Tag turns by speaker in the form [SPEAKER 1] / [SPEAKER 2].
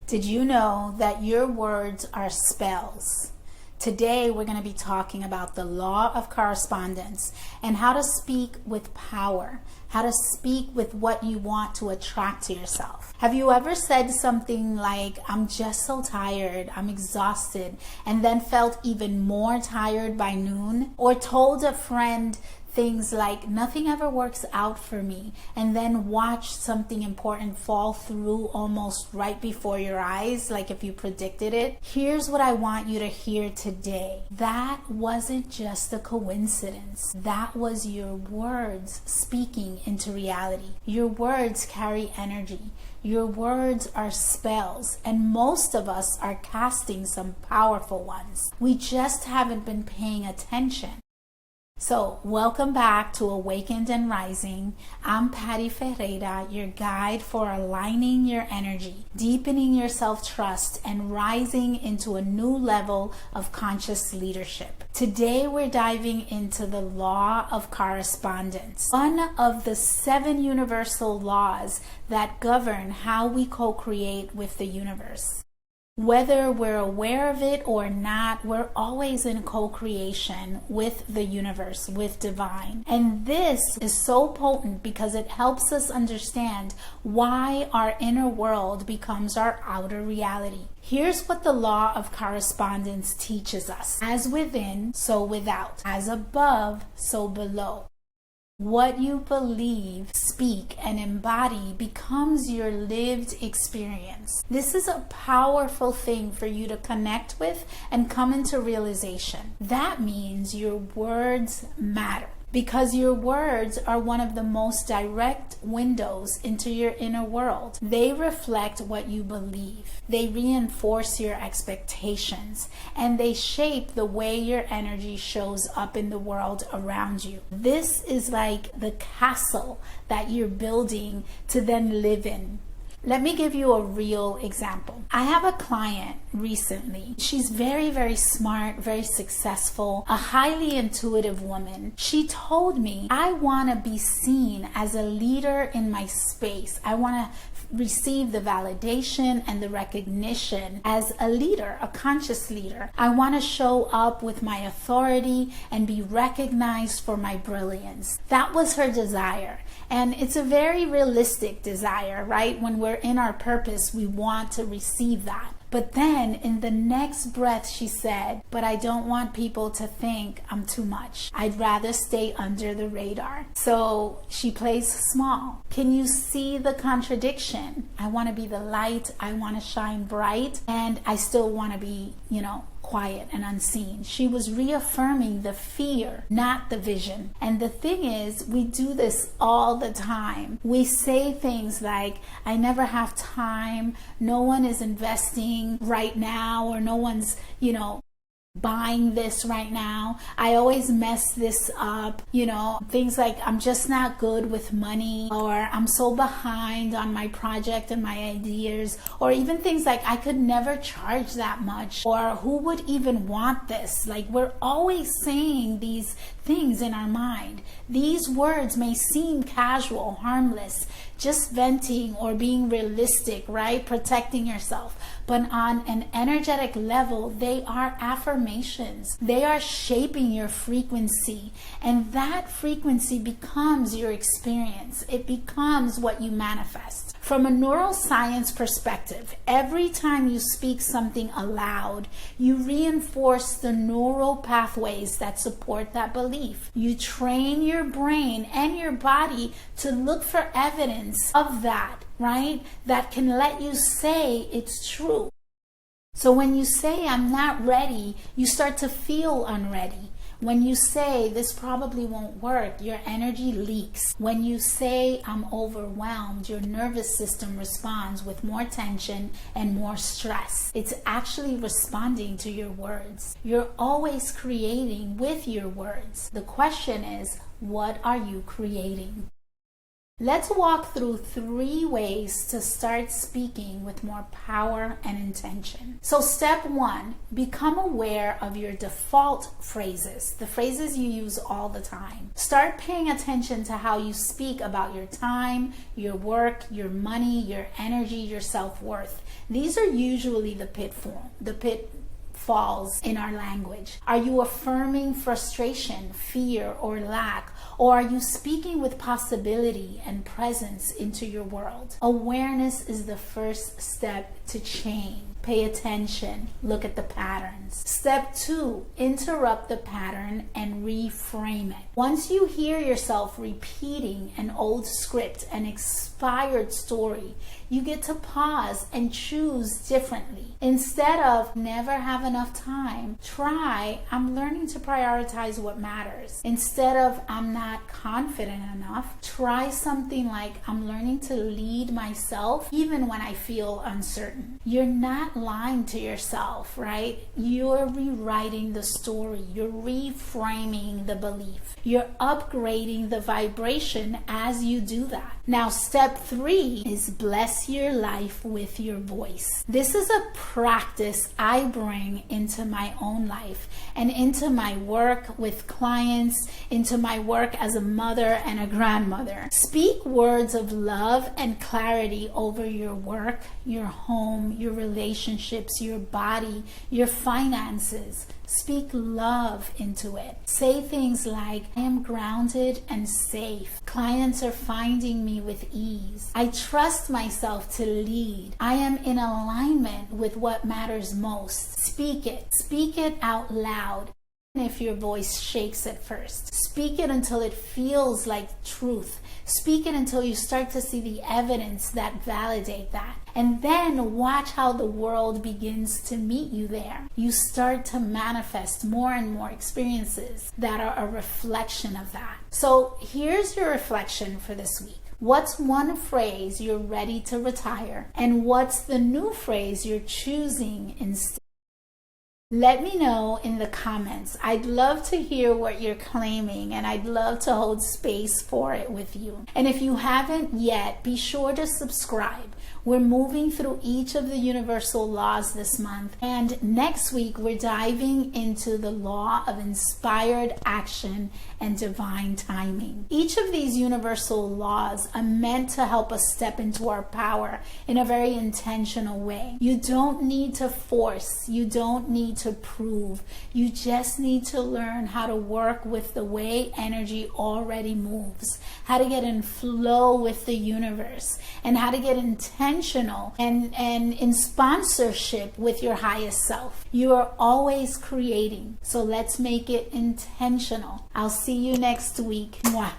[SPEAKER 1] Did you know that your words are spells? Today, we're going to be talking about the law of correspondence and how to speak with power, how to speak with what you want to attract to yourself. Have you ever said something like, I'm just so tired, I'm exhausted, and then felt even more tired by noon? Or told a friend things like, nothing ever works out for me, and then watch something important fall through almost right before your eyes, like if you predicted it? Here's what I want you to hear today. That wasn't just a coincidence. That was your words speaking into reality. Your words carry energy. Your words are spells, and most of us are casting some powerful ones. We just haven't been paying attention. So, welcome back to Awakened and Rising. I'm Patty Ferreira, your guide for aligning your energy, deepening your self-trust, and rising into a new level of conscious leadership. Today, we're diving into the law of correspondence, one of the 7 universal laws that govern how we co-create with the universe. Whether we're aware of it or not, we're always in co-creation with the universe, with divine. And this is so potent because it helps us understand why our inner world becomes our outer reality. Here's what the law of correspondence teaches us. As within, so without. As above, so below. What you believe, speak, and embody becomes your lived experience. This is a powerful thing for you to connect with and come into realization. That means your words matter, because your words are one of the most direct windows into your inner world. They reflect what you believe. They reinforce your expectations, and they shape the way your energy shows up in the world around you. This is like the castle that you're building to then live in. Let me give you a real example. I have a client recently. She's very, very smart, very successful, a highly intuitive woman. She told me, I want to be seen as a leader in my space. I want to receive the validation and the recognition as a leader, a conscious leader. I want to show up with my authority and be recognized for my brilliance. That was her desire. And it's a very realistic desire, right? When we're in our purpose, we want to receive that. But then in the next breath, she said, but I don't want people to think I'm too much. I'd rather stay under the radar. So she plays small. Can you see the contradiction? I want to be the light. I want to shine bright. And I still want to be, quiet and unseen. She was reaffirming the fear, not the vision. And the thing is, we do this all the time. We say things like, I never have time, no one is investing right now, or no one's, buying this right now. I always mess this up, things like I'm just not good with money, or I'm so behind on my project and my ideas, or even things like I could never charge that much, or who would even want this? Like, we're always saying these things in our mind. These words may seem casual, harmless, just venting or being realistic, right? Protecting yourself. But on an energetic level, they are affirmations. They are shaping your frequency. And that frequency becomes your experience. It becomes what you manifest. From a neuroscience perspective, every time you speak something aloud, you reinforce the neural pathways that support that belief. You train your brain and your body to look for evidence of that, right? That can let you say it's true. So when you say, I'm not ready, you start to feel unready. When you say, this probably won't work, your energy leaks. When you say, I'm overwhelmed, your nervous system responds with more tension and more stress. It's actually responding to your words. You're always creating with your words. The question is, what are you creating? Let's walk through 3 ways to start speaking with more power and intention. So step 1, become aware of your default phrases, the phrases you use all the time. Start paying attention to how you speak about your time, your work, your money, your energy, your self-worth. These are usually the pitfalls in our language. Are you affirming frustration, fear, or lack? Or are you speaking with possibility and presence into your world? Awareness is the first step to change. Pay attention. Look at the patterns. Step 2, interrupt the pattern and reframe it. Once you hear yourself repeating an old script, an expired story, you get to pause and choose differently. Instead of never have enough time, try I'm learning to prioritize what matters. Instead of I'm not confident enough, try something like I'm learning to lead myself even when I feel uncertain. You're not lying to yourself, right? You're rewriting the story. You're reframing the belief. You're upgrading the vibration as you do that. Now, step 3 is bless your life with your voice. This is a practice I bring into my own life and into my work with clients, into my work as a mother and a grandmother. Speak words of love and clarity over your work, your home, your relationships, your body, your finances. Speak love into it. Say things like, I am grounded and safe. Clients are finding me with ease. I trust myself to lead. I am in alignment with what matters most. Speak it. Speak it out loud. If your voice shakes at first, speak it until it feels like truth. Speak it until you start to see the evidence that validate that. And then watch how the world begins to meet you there. You start to manifest more and more experiences that are a reflection of that. So here's your reflection for this week. What's one phrase you're ready to retire? And what's the new phrase you're choosing instead? Let me know in the comments. I'd love to hear what you're claiming, and I'd love to hold space for it with you. And if you haven't yet, be sure to subscribe. We're moving through each of the universal laws this month, and next week we're diving into the law of inspired action and divine timing. Each of these universal laws are meant to help us step into our power in a very intentional way. You don't need to force, you don't need to prove, you just need to learn how to work with the way energy already moves, how to get in flow with the universe, and how to get intentional and in sponsorship with your highest self. You are always creating, so let's make it intentional. I'll see you next week. Mwah.